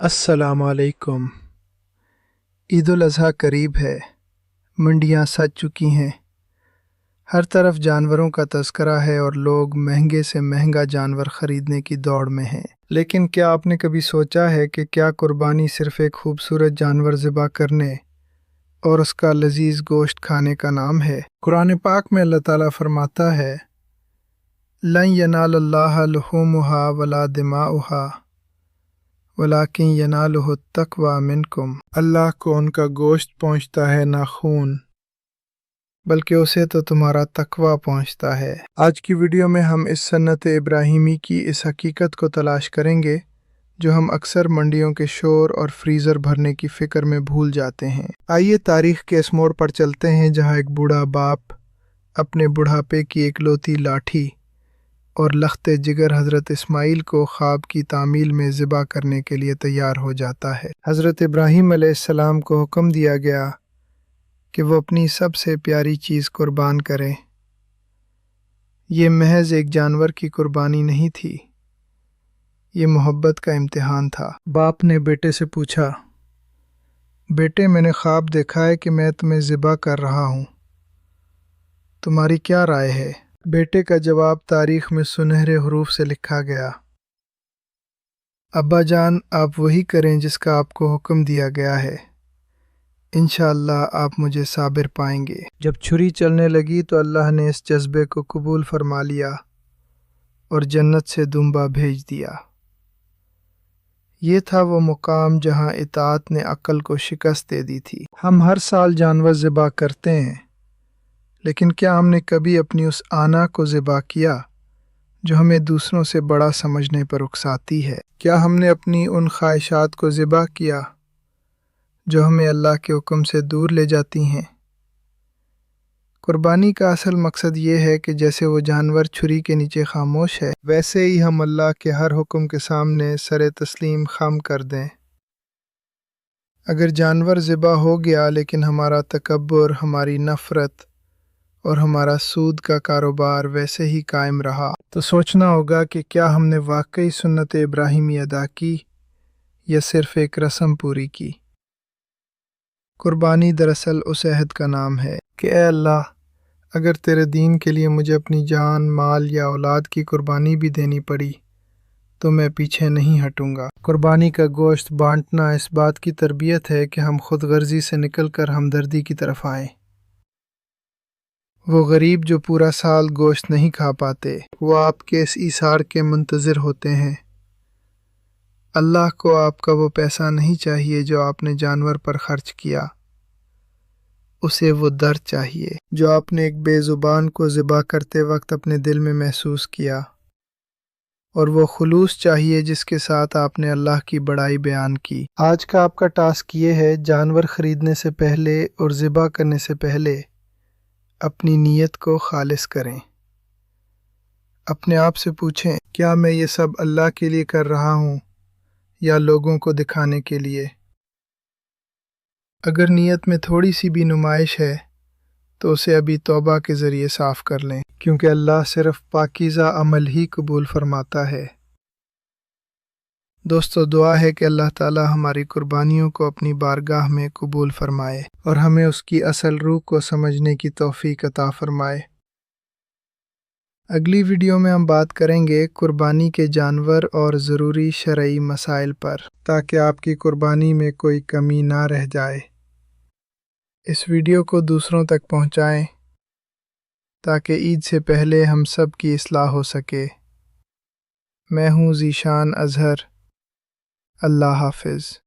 السلام علیکم۔ عید الاضحیٰ قریب ہے، منڈیاں سج چکی ہیں، ہر طرف جانوروں کا تذکرہ ہے اور لوگ مہنگے سے مہنگا جانور خریدنے کی دوڑ میں ہیں۔ لیکن کیا آپ نے کبھی سوچا ہے کہ کیا قربانی صرف ایک خوبصورت جانور ذبح کرنے اور اس کا لذیذ گوشت کھانے کا نام ہے؟ قرآن پاک میں اللہ تعالیٰ فرماتا ہے لَن يَنَالَ اللَّهَ لُحُومُهَا وَلَا دِمَاؤُهَا وَلَٰكِن يَنَالُهُ التَّقْوَىٰ مِنکُم۔ اللہ کو ان کا گوشت پہنچتا ہے نہ خون، بلکہ اسے تو تمہارا تقویٰ پہنچتا ہے۔ آج کی ویڈیو میں ہم اس سنت ابراہیمی کی اس حقیقت کو تلاش کریں گے جو ہم اکثر منڈیوں کے شور اور فریزر بھرنے کی فکر میں بھول جاتے ہیں۔ آئیے تاریخ کے اس موڑ پر چلتے ہیں جہاں ایک بوڑھا باپ اپنے بڑھاپے کی اکلوتی لاٹھی اور لخت جگر حضرت اسماعیل کو خواب کی تعمیل میں ذبح کرنے کے لیے تیار ہو جاتا ہے۔ حضرت ابراہیم علیہ السلام کو حکم دیا گیا کہ وہ اپنی سب سے پیاری چیز قربان کریں۔ یہ محض ایک جانور کی قربانی نہیں تھی، یہ محبت کا امتحان تھا۔ باپ نے بیٹے سے پوچھا، بیٹے میں نے خواب دیکھا ہے کہ میں تمہیں ذبح کر رہا ہوں، تمہاری کیا رائے ہے؟ بیٹے کا جواب تاریخ میں سنہرے حروف سے لکھا گیا، ابا جان آپ وہی کریں جس کا آپ کو حکم دیا گیا ہے، انشاءاللہ آپ مجھے صابر پائیں گے۔ جب چھری چلنے لگی تو اللہ نے اس جذبے کو قبول فرما لیا اور جنت سے دمبا بھیج دیا۔ یہ تھا وہ مقام جہاں اطاعت نے عقل کو شکست دے دی تھی۔ ہم ہر سال جانور ذبح کرتے ہیں، لیکن کیا ہم نے کبھی اپنی اس آنا کو ذبح کیا جو ہمیں دوسروں سے بڑا سمجھنے پر اکساتی ہے؟ کیا ہم نے اپنی ان خواہشات کو ذبح کیا جو ہمیں اللہ کے حکم سے دور لے جاتی ہیں؟ قربانی کا اصل مقصد یہ ہے کہ جیسے وہ جانور چھری کے نیچے خاموش ہے، ویسے ہی ہم اللہ کے ہر حکم کے سامنے سر تسلیم خم کر دیں۔ اگر جانور ذبح ہو گیا لیکن ہمارا تکبر، ہماری نفرت اور ہمارا سود کا کاروبار ویسے ہی قائم رہا تو سوچنا ہوگا کہ کیا ہم نے واقعی سنت ابراہیمی ادا کی یا صرف ایک رسم پوری کی۔ قربانی دراصل اس عہد کا نام ہے کہ اے اللہ، اگر تیرے دین کے لیے مجھے اپنی جان، مال یا اولاد کی قربانی بھی دینی پڑی تو میں پیچھے نہیں ہٹوں گا۔ قربانی کا گوشت بانٹنا اس بات کی تربیت ہے کہ ہم خود غرضی سے نکل کر ہمدردی کی طرف آئیں۔ وہ غریب جو پورا سال گوشت نہیں کھا پاتے، وہ آپ کے اس ایثار کے منتظر ہوتے ہیں۔ اللہ کو آپ کا وہ پیسہ نہیں چاہیے جو آپ نے جانور پر خرچ کیا، اسے وہ درد چاہیے جو آپ نے ایک بے زبان کو ذبح کرتے وقت اپنے دل میں محسوس کیا، اور وہ خلوص چاہیے جس کے ساتھ آپ نے اللہ کی بڑائی بیان کی۔ آج کا آپ کا ٹاسک یہ ہے، جانور خریدنے سے پہلے اور ذبح کرنے سے پہلے اپنی نیت کو خالص کریں۔ اپنے آپ سے پوچھیں، کیا میں یہ سب اللہ کے لیے کر رہا ہوں یا لوگوں کو دکھانے کے لیے؟ اگر نیت میں تھوڑی سی بھی نمائش ہے تو اسے ابھی توبہ کے ذریعے صاف کر لیں، کیونکہ اللہ صرف پاکیزہ عمل ہی قبول فرماتا ہے۔ دوستو، دعا ہے کہ اللہ تعالی ہماری قربانیوں کو اپنی بارگاہ میں قبول فرمائے اور ہمیں اس کی اصل روح کو سمجھنے کی توفیق عطا فرمائے۔ اگلی ویڈیو میں ہم بات کریں گے قربانی کے جانور اور ضروری شرعی مسائل پر، تاکہ آپ کی قربانی میں کوئی کمی نہ رہ جائے۔ اس ویڈیو کو دوسروں تک پہنچائیں تاکہ عید سے پہلے ہم سب کی اصلاح ہو سکے۔ میں ہوں ذیشان اظہر۔ اللہ حافظ۔